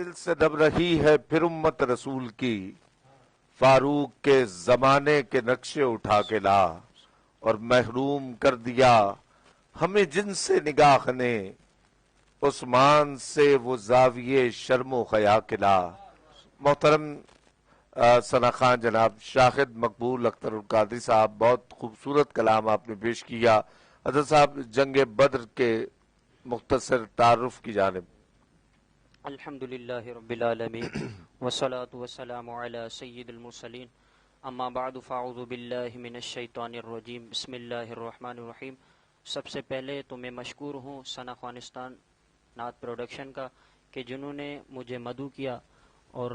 باطل سے دب رہی ہے پھر امت رسول کی، فاروق کے زمانے کے نقشے اٹھا کے لا، اور محروم کر دیا ہمیں جن سے نگاہ نے، عثمان سے وہ زاویے شرم و حیا کے لا۔ محترم ثنا خان جناب شاہد مقبول اختر القادری صاحب، بہت خوبصورت کلام آپ نے پیش کیا۔ حضرت صاحب جنگ بدر کے مختصر تعارف کی جانب۔ الحمدللہ رب العالمین والصلاة والسلام علی سید المرسلین، اما بعد فاعوذ باللہ من الشیطان الرجیم، بسم اللہ الرحمن الرحیم۔ سب سے پہلے تو میں مشکور ہوں ثنا خوانستان نعت پروڈکشن کا کہ جنہوں نے مجھے مدعو کیا اور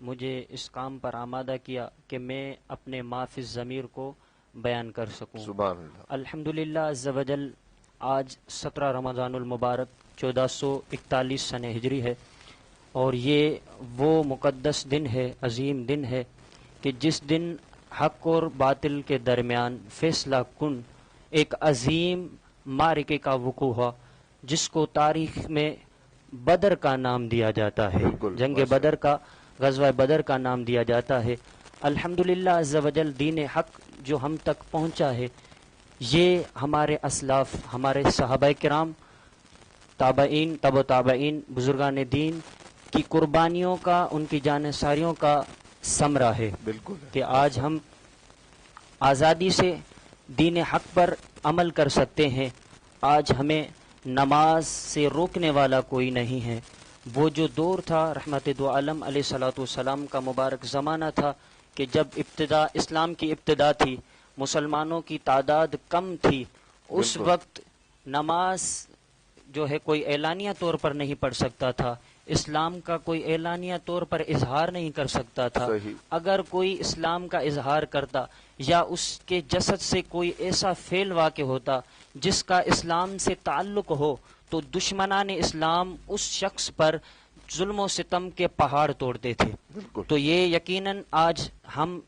مجھے اس کام پر آمادہ کیا کہ میں اپنے ما فی الضمیر کو بیان کر سکوں۔ سبحان اللہ۔ الحمدللہ عز و جل، آج 17 رمضان المبارک 1441 سنہ ہجری ہے، اور یہ وہ مقدس دن ہے، عظیم دن ہے کہ جس دن حق اور باطل کے درمیان فیصلہ کن ایک عظیم معرکے کا وقوع ہوا، جس کو تاریخ میں بدر کا نام دیا جاتا ہے، جنگ بدر کا، غزوہ بدر کا نام دیا جاتا ہے۔ الحمدللہ عز و جل، دین حق جو ہم تک پہنچا ہے، یہ ہمارے اسلاف، ہمارے صحابہ کرام، تابعین، تبع تابعین، بزرگان دین کی قربانیوں کا، ان کی جانثاریوں کا ثمرہ ہے۔ بالکل کہ آج ہم آزادی سے دین حق پر عمل کر سکتے ہیں، آج ہمیں نماز سے روکنے والا کوئی نہیں ہے۔ وہ جو دور تھا رحمت دو عالم علیہ الصلوۃ والسلام کا مبارک زمانہ تھا کہ جب ابتدا اسلام کی ابتدا تھی، مسلمانوں کی تعداد کم تھی، اس وقت نماز جو ہے کوئی اعلانیہ طور پر نہیں پڑھ سکتا تھا، اسلام کا کوئی اعلانیہ طور پر اظہار نہیں کر سکتا تھا۔ صحیح۔ اگر کوئی اسلام کا اظہار کرتا یا اس کے جسد سے کوئی ایسا فعل واقع ہوتا جس کا اسلام سے تعلق ہو، تو دشمنان اسلام اس شخص پر ظلم و ستم کے پہاڑ توڑتے تھے۔ تو یہ یقیناً آج ہم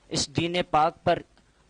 اس دین پاک پر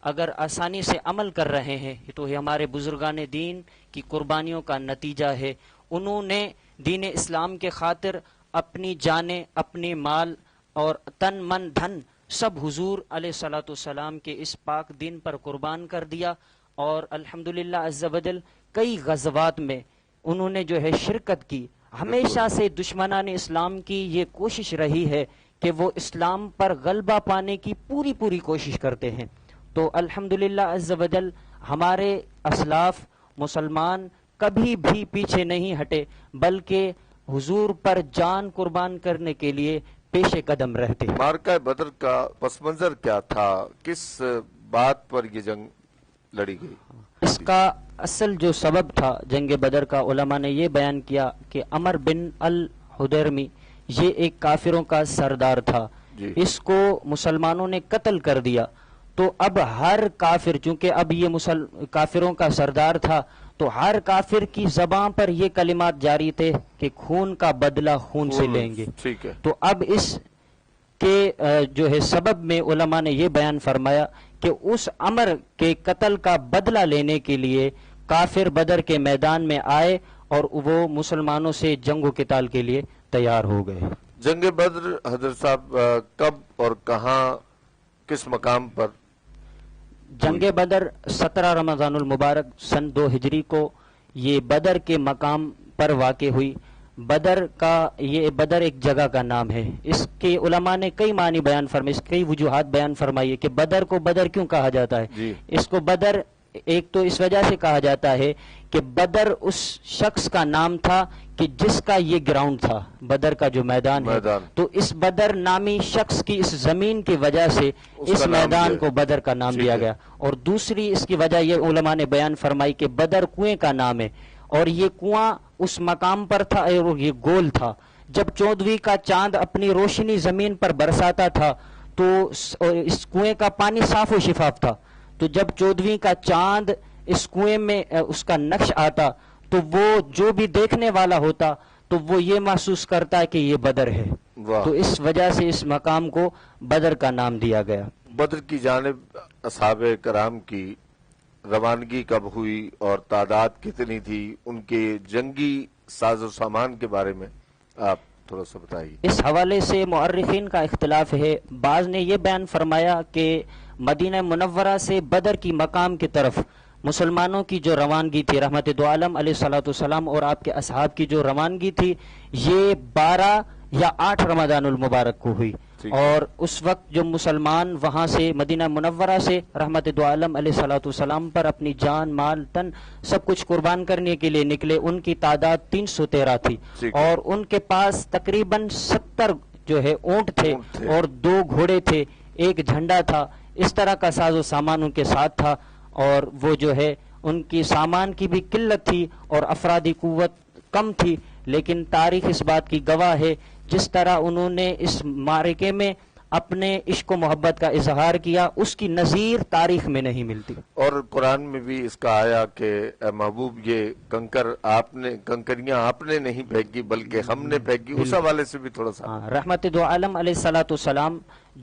اگر آسانی سے عمل کر رہے ہیں تو یہ ہمارے بزرگان دین کی قربانیوں کا نتیجہ ہے۔ انہوں نے دین اسلام کے خاطر اپنی جانیں، اپنی مال اور تن من دھن سب حضور علیہ الصلوۃ والسلام کے اس پاک دین پر قربان کر دیا، اور الحمدللہ عز و جل کئی غزوات میں انہوں نے جو ہے شرکت کی۔ ہمیشہ سے دشمنان اسلام کی یہ کوشش رہی ہے کہ وہ اسلام پر غلبہ پانے کی پوری کوشش کرتے ہیں۔ تو الحمدللہ عز و جل ہمارے اسلاف مسلمان کبھی بھی پیچھے نہیں ہٹے، بلکہ حضور پر جان قربان کرنے کے لیے پیش قدم رہتے۔ معرکہ بدر کا پس منظر کیا تھا؟ کس بات پر یہ جنگ لڑی گئی؟ اس کا اصل جو سبب تھا جنگ بدر کا، علماء نے یہ بیان کیا کہ عمر بن الحدرمی یہ ایک کافروں کا سردار تھا، اس کو مسلمانوں نے قتل کر دیا۔ تو اب ہر کافر، چونکہ اب یہ کافروں کا سردار تھا، تو ہر کافر کی زبان پر یہ کلمات جاری تھے کہ خون کا بدلہ خون سے لیں گے۔ ٹھیک ہے۔ تو اب اس کے جو ہے سبب میں علماء نے یہ بیان فرمایا کہ اس عمر کے قتل کا بدلہ لینے کے لیے کافر بدر کے میدان میں آئے اور وہ مسلمانوں سے جنگ و قتال کے لیے تیار ہو گئے۔ جنگ بدر حضرت صاحب کب اور کہاں، کس مقام پر؟ جنگ بدر 17 رمضان المبارک سن 2 ہجری کو یہ بدر کے مقام پر واقع ہوئی۔ بدر ایک جگہ کا نام ہے۔ اس کے علماء نے کئی معنی بیان فرمائے، کئی وجوہات بیان فرمائی کہ بدر کو بدر کیوں کہا جاتا ہے۔ اس کو بدر ایک تو اس وجہ سے کہا جاتا ہے کہ بدر اس شخص کا نام تھا کہ جس کا یہ گراؤنڈ تھا، بدر کا جو میدان ہے، تو اس بدر نامی شخص کی اس زمین کی وجہ سے اس میدان کو بدر کا نام دیا گیا۔ اور دوسری اس کی وجہ یہ علماء نے بیان فرمائی کہ بدر کنویں کا نام ہے، اور یہ کنواں اس مقام پر تھا اور یہ گول تھا۔ جب 14ویں کا چاند اپنی روشنی زمین پر برساتا تھا تو اس کنویں کا پانی صاف و شفاف تھا، تو جب 14ویں کا چاند اس کنویں میں اس کا نقش آتا تو وہ جو بھی دیکھنے والا ہوتا تو وہ یہ محسوس کرتا ہے کہ یہ بدر ہے۔ تو اس وجہ سے اس مقام کو بدر کا نام دیا گیا۔ بدر کی جانب اصحاب کرام کی روانگی کب ہوئی اور تعداد کتنی تھی؟ ان کے جنگی ساز و سامان کے بارے میں آپ تھوڑا سا بتائیے. اس حوالے سے مؤرخین کا اختلاف ہے. بعض نے یہ بیان فرمایا کہ مدینہ منورہ سے بدر کی مقام کی طرف مسلمانوں کی جو روانگی تھی، رحمت دو عالم علیہ الصلوۃ والسلام اور آپ کے اصحاب کی جو روانگی تھی، یہ 12 یا 8 رمضان المبارک کو ہوئی. اور اس وقت جو مسلمان وہاں سے مدینہ منورہ سے رحمت دو عالم علیہ الصلوۃ والسلام پر اپنی جان، مال، تن سب کچھ قربان کرنے کے لیے نکلے، ان کی تعداد 313 تھی. اور ان کے پاس تقریباً 70 جو ہے اونٹ تھے اور 2 گھوڑے تھے، ایک جھنڈا تھا. اس طرح کا ساز و سامان ان کے ساتھ تھا. اور وہ جو ہے ان کی سامان کی بھی قلت تھی اور افرادی قوت کم تھی، لیکن تاریخ اس بات کی گواہ ہے جس طرح انہوں نے اس معرکے میں اپنے عشق و محبت کا اظہار کیا، اس کی نظیر تاریخ میں نہیں ملتی. اور قرآن میں بھی اس کا آیا کہ اے محبوب یہ کنکریاں آپ نے نہیں پھینکی بلکہ ہم نے پھینکی. اس حوالے سے بھی تھوڑا سا. رحمت دو عالم علیہ الصلوۃ والسلام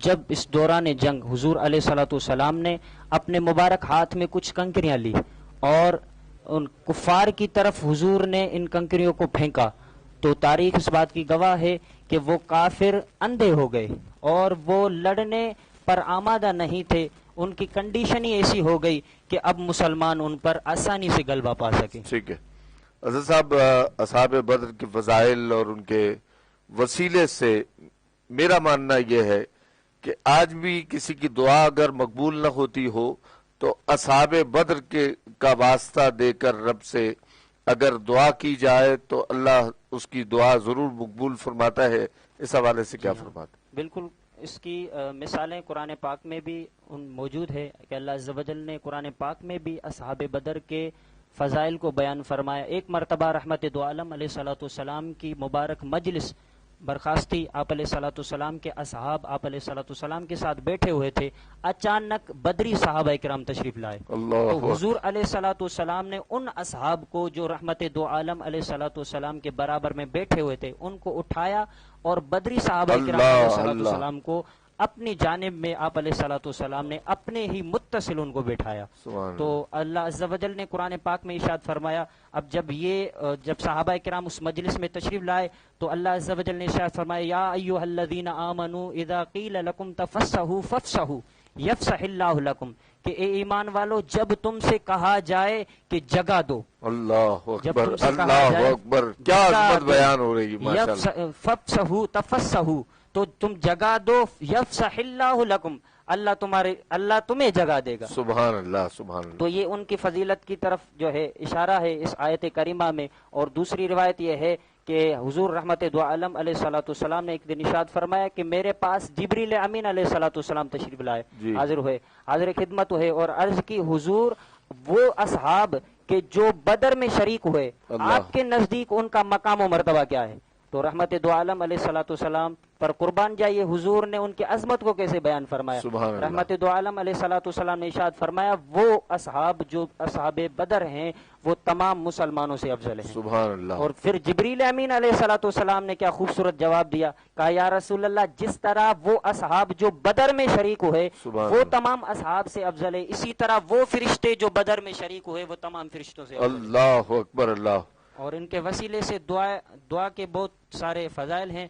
جب اس دوران جنگ حضور علیہ الصلوۃ والسلام نے اپنے مبارک ہاتھ میں کچھ کنکریاں لی اور ان کفار کی طرف حضور نے ان کنکریوں کو پھینکا، تو تاریخ اس بات کی گواہ ہے کہ وہ کافر اندھے ہو گئے اور وہ لڑنے پر آمادہ نہیں تھے. ان کی کنڈیشن ہی ایسی ہو گئی کہ اب مسلمان ان پر آسانی سے غلبہ پا سکے. ٹھیک ہے حضرت صاحب، اصحاب بدر کے فضائل اور ان کے وسیلے سے میرا ماننا یہ ہے کہ آج بھی کسی کی دعا اگر مقبول نہ ہوتی ہو تو اصحاب بدر کا واسطہ دے کر رب سے اگر دعا کی جائے تو اللہ اس کی دعا ضرور مقبول فرماتا ہے. اس حوالے سے کیا فرماتے؟ بالکل اس کی مثالیں قرآن پاک میں بھی موجود ہے کہ اللہ عز و جل نے قرآن پاک میں بھی اصحاب بدر کے فضائل کو بیان فرمایا. ایک مرتبہ رحمت دو عالم علیہ الصلوۃ والسلام کی مبارک مجلس برخاستی، آپ علیہ الصلوۃ والسلام کے اصحاب آپ علیہ الصلوۃ والسلام کے ساتھ بیٹھے ہوئے تھے، اچانک بدری صحابہ کرام تشریف لائے. تو حضور علیہ الصلوۃ والسلام نے ان اصحاب کو جو رحمت دو عالم علیہ الصلوۃ والسلام کے برابر میں بیٹھے ہوئے تھے ان کو اٹھایا اور بدری صحابہ کرام علیہ الصلوۃ والسلام کو اپنی جانب میں آپ علیہ الصلوۃ والسلام نے اپنے ہی متصل ان کو بٹھایا. تو اللہ عز و جل نے قرآن پاک میں ارشاد فرمایا، اب جب صحابہ کرام اس مجلس میں تشریف لائے تو اللہ عز و جل نے ارشاد فرمایا، یا ایھا الذین آمنوا اذا قیل لکم تفسحوا فافسحوا یفسح اللہ لکم، کہ اے ایمان والو جب تم سے کہا جائے کہ جگہ دو. اللہ اکبر، اللہ اکبر، کیا عظمت بیان ہو رہی ہے ماشاءاللہ. فافسحوا تفسحوا، تو تم جگہ دو، یفسح اللہ لکم، اللہ تمہیں جگہ دے گا. سبحان اللہ، سبحان اللہ. تو یہ ان کی فضیلت کی طرف جو ہے اشارہ ہے اس آیت کریمہ میں. اور دوسری روایت یہ ہے کہ حضور رحمت دو عالم علیہ الصلوۃ والسلام نے ایک دن ارشاد فرمایا کہ میرے پاس جبریل امین علیہ الصلوۃ والسلام تشریف لائے، حاضر ہوئے، حاضر خدمت ہوئے اور عرض کی حضور وہ اصحاب کہ جو بدر میں شریک ہوئے آپ کے نزدیک ان کا مقام و مرتبہ کیا ہے؟ تو رحمت دو عالم علیہ الصلوۃ والسلام پر قربان جائیے حضور نے ان کی عظمت کو کیسے بیان فرمایا. رحمت دو عالم علیہ الصلوۃ والسلام نے ارشاد فرمایا وہ اصحاب جو اصحاب بدر ہیں وہ تمام مسلمانوں سے افضل ہیں. سبحان اللہ. اور پھر جبریل امین علیہ الصلوۃ والسلام نے کیا خوبصورت جواب دیا، کہا یا رسول اللہ جس طرح وہ اصحاب جو بدر میں شریک ہوئے وہ تمام اصحاب سے افضل ہے، اسی طرح وہ فرشتے جو بدر میں شریک ہوئے وہ تمام فرشتوں سے افضل. اللہ اکبر، اللہ. اور ان کے وسیلے سے دعا کے بہت سارے فضائل ہیں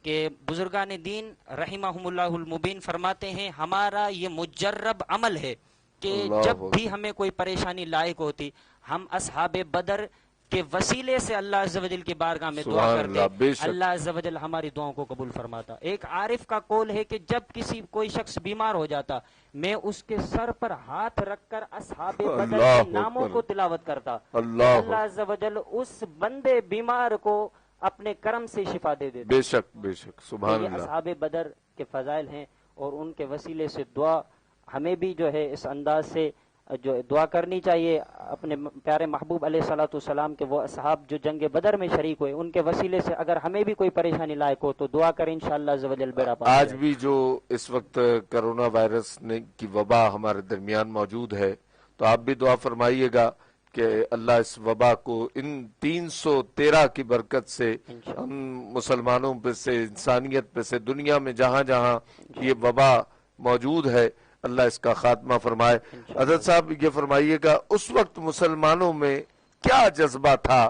کہ بزرگان دین رحمہم اللہ المبین فرماتے ہیں ہمارا یہ مجرب عمل ہے کہ جب بھی ہمیں کوئی پریشانی لاحق ہوتی ہم اصحاب بدر کے وسیلے سے اللہ عز و جل کی بارگاہ میں دعا کرتے، اللہ عز و جل ہماری دعاؤں کو قبول فرماتا. ایک عارف کا قول ہے کہ جب کوئی شخص بیمار ہو جاتا میں اس کے سر پر ہاتھ رکھ کر اصحاب بدر کے ناموں کو تلاوت کرتا، اللہ عز و جل اس بندے بیمار کو اپنے کرم سے شفا دے دیتا. بے شک، بے شک، سبحان اللہ. اصحاب بدر کے فضائل ہیں اور ان کے وسیلے سے دعا ہمیں بھی جو ہے اس انداز سے جو دعا کرنی چاہیے اپنے پیارے محبوب علیہ الصلوۃ والسلام کے وہ اصحاب جو جنگ بدر میں شریک ہوئے ان کے وسیلے سے اگر ہمیں بھی کوئی پریشانی لائق ہو تو دعا کریں انشاءاللہ عز و جل بیڑا پار. آج بھی جو اس وقت کرونا وائرس کی وبا ہمارے درمیان موجود ہے تو آپ بھی دعا فرمائیے گا کہ اللہ اس وبا کو ان 313 کی برکت سے ہم مسلمانوں پہ سے، انسانیت پہ سے، دنیا میں جہاں جہاں یہ وبا موجود ہے اللہ اس کا خاتمہ فرمائے. حضرت صاحب یہ فرمائیے گا اس وقت مسلمانوں میں کیا جذبہ تھا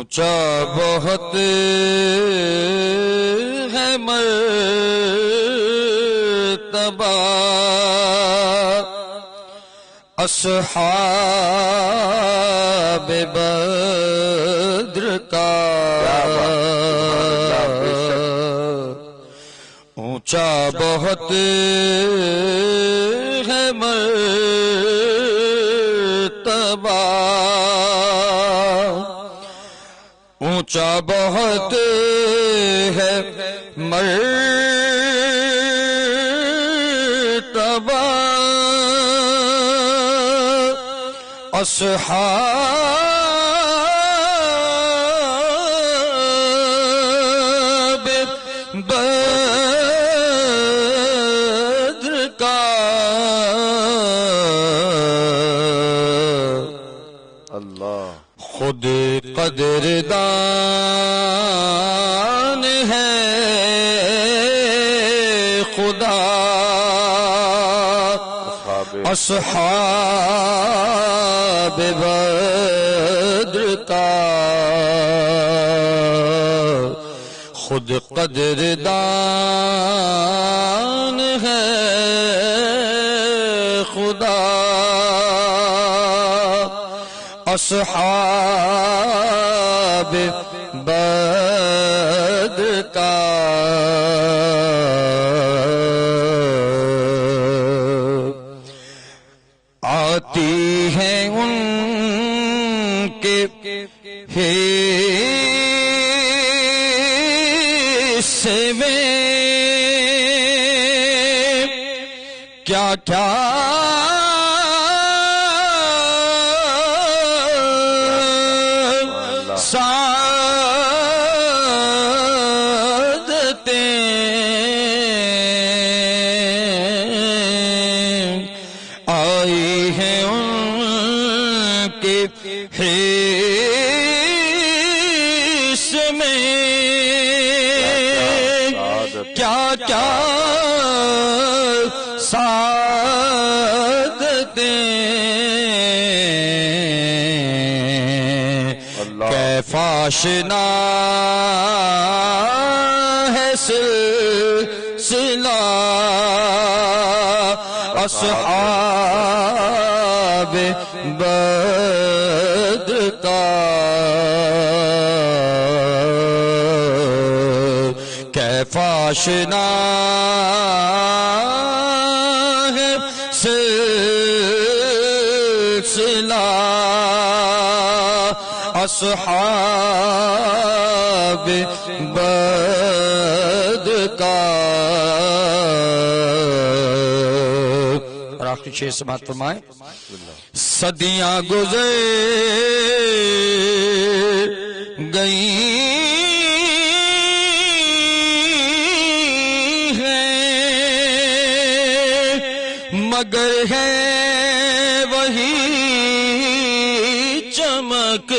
اونچا بہت ہے مرتبہ اصحاب بدر کا، اونچا بہت ہے مرتبہ، اونچا بہت ہے مرتبہ اصحاب بدر کا، اللہ خود قدردان ہے خدا اصحاب بدر کا، خود قدردان ہے خدا اصحاب بدر کا، آتی ہیں ان کے حصے میں کیا کیا آئی ہیں ان کے حصے میں کیا کیا سعادتیں، کیف آشنا ہے سلسلہ اصحاب بدر کا، کیف آشنا ہے سلسلہ اصحاب بدر کا، آخری شعر سماعت فرمائیں۔ صدیاں گزر گئی ہیں مگر ہے وہی چمک،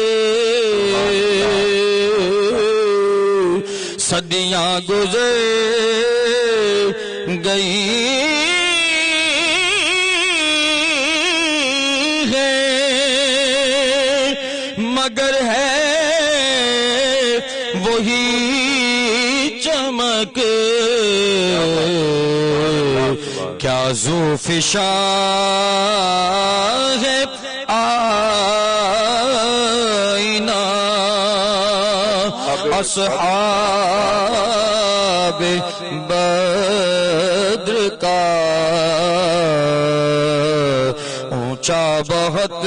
صدیاں گزر گئی مگر ہے وہی چمک، کیا ذوفشاں ہے آئینہ اصحاب بدر کا، اونچا بہت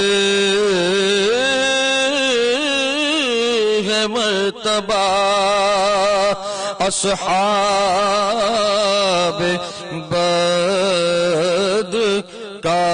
مرتبہ اصحاب بدر کا۔